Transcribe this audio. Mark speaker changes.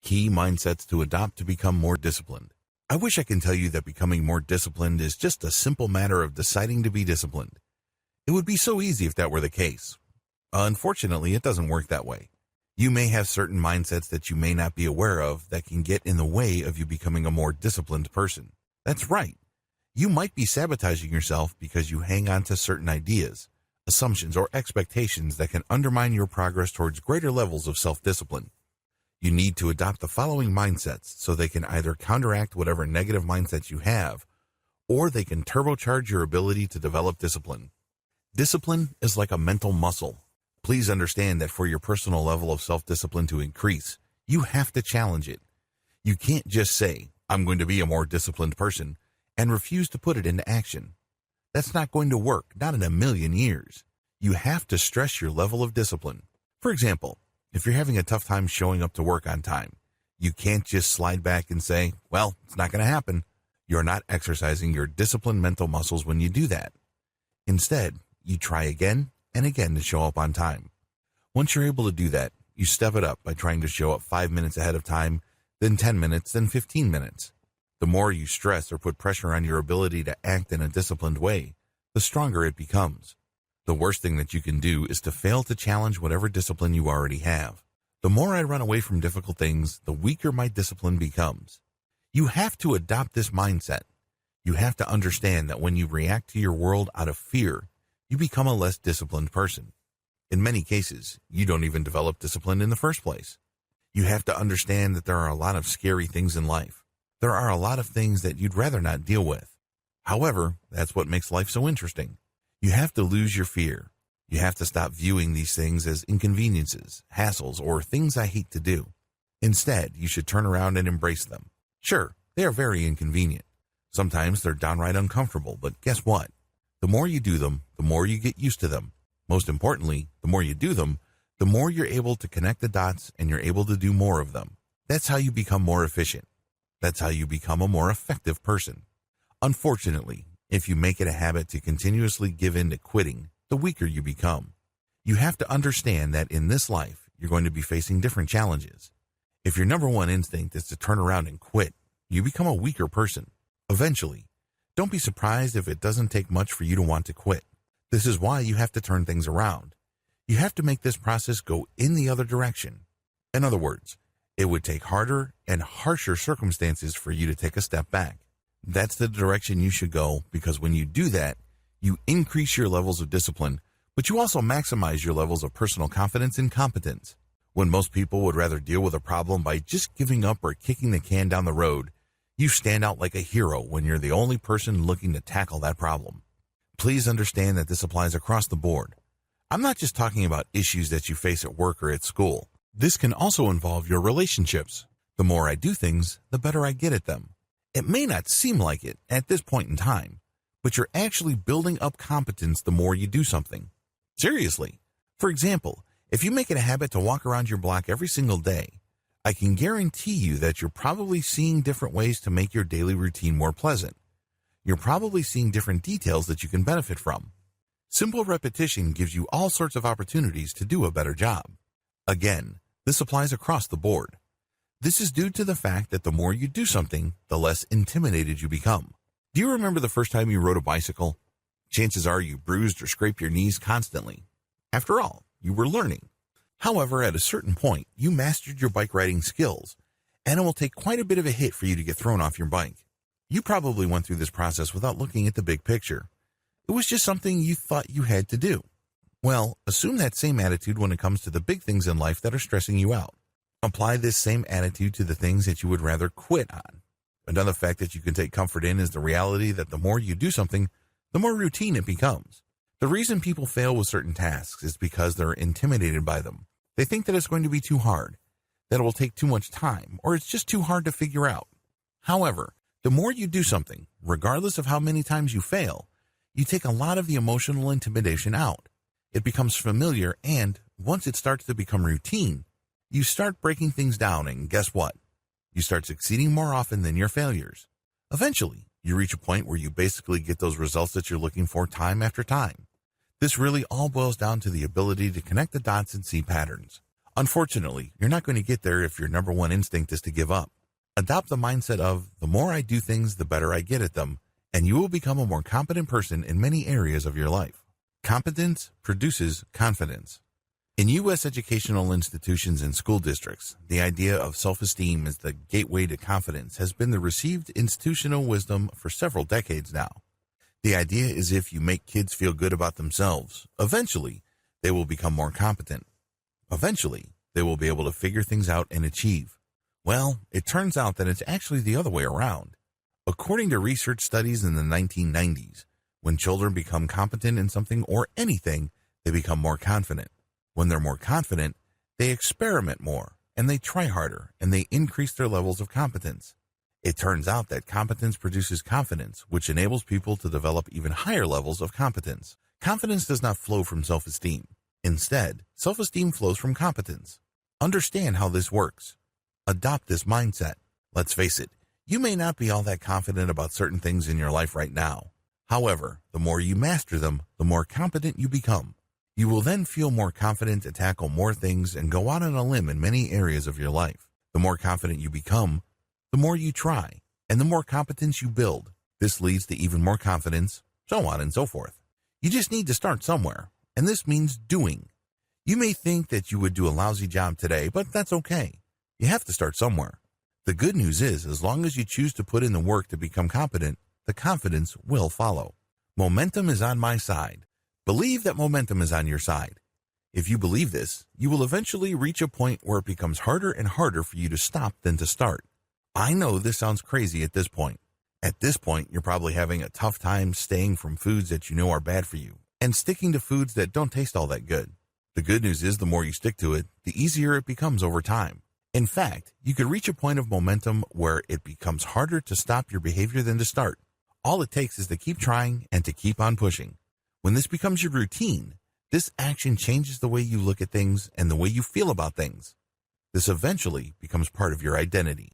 Speaker 1: Key mindsets to adopt to become more disciplined. I wish I can tell you that becoming more disciplined is just a simple matter of deciding to be disciplined. It would be so easy if that were the case. Unfortunately, it doesn't work that way. You may have certain mindsets that you may not be aware of that can get in the way of you becoming a more disciplined person. That's right. You might be sabotaging yourself because you hang on to certain ideas, assumptions, or expectations that can undermine your progress towards greater levels of self-discipline. You need to adopt the following mindsets so they can either counteract whatever negative mindsets you have, or they can turbocharge your ability to develop discipline. Discipline is like a mental muscle. Please understand that for your personal level of self-discipline to increase, you have to challenge it. You can't just say, "I'm going to be a more disciplined person," and refuse to put it into action. That's not going to work, not in a million years. You have to stress your level of discipline. For example, if you're having a tough time showing up to work on time, you can't just slide back and say, "Well, it's not going to happen." You're not exercising your disciplined mental muscles when you do that. Instead, you try again and again to show up on time. Once you're able to do that, you step it up by trying to show up 5 minutes ahead of time, then 10 minutes, then 15 minutes. The more you stress or put pressure on your ability to act in a disciplined way, the stronger it becomes. The worst thing that you can do is to fail to challenge whatever discipline you already have. The more I run away from difficult things, the weaker my discipline becomes. You have to adopt this mindset. You have to understand that when you react to your world out of fear, you become a less disciplined person. In many cases, you don't even develop discipline in the first place. You have to understand that there are a lot of scary things in life. There are a lot of things that you'd rather not deal with. However, that's what makes life so interesting. You have to lose your fear. You have to stop viewing these things as inconveniences, hassles, or things I hate to do. Instead, you should turn around and embrace them. Sure, they are very inconvenient. Sometimes they're downright uncomfortable, but guess what? The more you do them, the more you get used to them. Most importantly, the more you do them, the more you're able to connect the dots and you're able to do more of them. That's how you become more efficient. That's how you become a more effective person. Unfortunately, if you make it a habit to continuously give in to quitting, the weaker you become. You have to understand that in this life, you're going to be facing different challenges. If your number one instinct is to turn around and quit, you become a weaker person. Eventually, don't be surprised if it doesn't take much for you to want to quit. This is why you have to turn things around. You have to make this process go in the other direction. In other words, it would take harder and harsher circumstances for you to take a step back. That's the direction you should go, because when you do that, you increase your levels of discipline, but you also maximize your levels of personal confidence and competence. When most people would rather deal with a problem by just giving up or kicking the can down the road, you stand out like a hero when you're the only person looking to tackle that problem. Please understand that this applies across the board. I'm not just talking about issues that you face at work or at school. This can also involve your relationships. The more I do things, the better I get at them. It may not seem like it at this point in time, but you're actually building up competence the more you do something. Seriously. For example, if you make it a habit to walk around your block every single day, I can guarantee you that you're probably seeing different ways to make your daily routine more pleasant. You're probably seeing different details that you can benefit from. Simple repetition gives you all sorts of opportunities to do a better job. Again, this applies across the board. This is due to the fact that the more you do something, the less intimidated you become. Do you remember the first time you rode a bicycle? Chances are you bruised or scraped your knees constantly. After all, you were learning. However, at a certain point, you mastered your bike riding skills, and it will take quite a bit of a hit for you to get thrown off your bike. You probably went through this process without looking at the big picture. It was just something you thought you had to do. Well, assume that same attitude when it comes to the big things in life that are stressing you out. Apply this same attitude to the things that you would rather quit on. Another fact that you can take comfort in is the reality that the more you do something, the more routine it becomes. The reason people fail with certain tasks is because they're intimidated by them. They think that it's going to be too hard, that it will take too much time, or it's just too hard to figure out. However, the more you do something, regardless of how many times you fail, you take a lot of the emotional intimidation out. It becomes familiar, and once it starts to become routine, you start breaking things down, and guess what? You start succeeding more often than your failures. Eventually, you reach a point where you basically get those results that you're looking for time after time. This really all boils down to the ability to connect the dots and see patterns. Unfortunately, you're not going to get there if your number one instinct is to give up. Adopt the mindset of, the more I do things, the better I get at them, and you will become a more competent person in many areas of your life. Competence produces confidence. In U.S. educational institutions and school districts, the idea of self-esteem as the gateway to confidence has been the received institutional wisdom for several decades now. The idea is if you make kids feel good about themselves, eventually they will become more competent. Eventually, they will be able to figure things out and achieve. Well, it turns out that it's actually the other way around. According to research studies in the 1990s, when children become competent in something or anything, they become more confident. When they're more confident, they experiment more, and they try harder, and they increase their levels of competence. It turns out that competence produces confidence, which enables people to develop even higher levels of competence. Confidence does not flow from self-esteem. Instead, self-esteem flows from competence. Understand how this works. Adopt this mindset. Let's face it, you may not be all that confident about certain things in your life right now. However, the more you master them, the more competent you become. You will then feel more confident to tackle more things and go out on a limb in many areas of your life. The more confident you become, the more you try, and the more competence you build. This leads to even more confidence, so on and so forth. You just need to start somewhere, and this means doing. You may think that you would do a lousy job today, but that's okay. You have to start somewhere. The good news is, as long as you choose to put in the work to become competent, the confidence will follow. Momentum is on my side. Believe that momentum is on your side. If you believe this, you will eventually reach a point where it becomes harder and harder for you to stop than to start. I know this sounds crazy at this point. At this point, you're probably having a tough time staying from foods that you know are bad for you and sticking to foods that don't taste all that good. The good news is the more you stick to it, the easier it becomes over time. In fact, you could reach a point of momentum where it becomes harder to stop your behavior than to start. All it takes is to keep trying and to keep on pushing. When this becomes your routine, this action changes the way you look at things and the way you feel about things. This eventually becomes part of your identity.